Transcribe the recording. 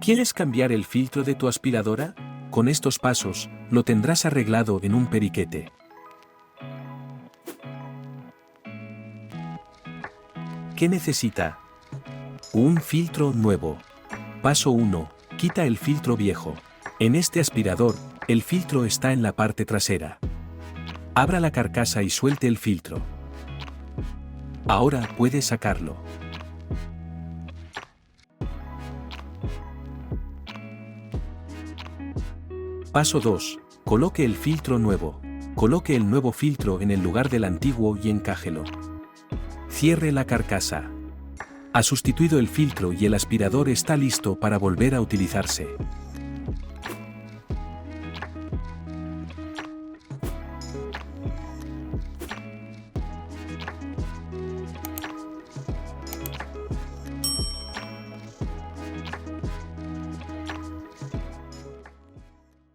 ¿Quieres cambiar el filtro de tu aspiradora? Con estos pasos, lo tendrás arreglado en un periquete. ¿Qué necesita? Un filtro nuevo. Paso 1. Quita el filtro viejo. En este aspirador, el filtro está en la parte trasera. Abra la carcasa y suelte el filtro. Ahora puede sacarlo. Paso 2. Coloque el filtro nuevo. Coloque el nuevo filtro en el lugar del antiguo y encájelo. Cierre la carcasa. Ha sustituido el filtro y el aspirador está listo para volver a utilizarse.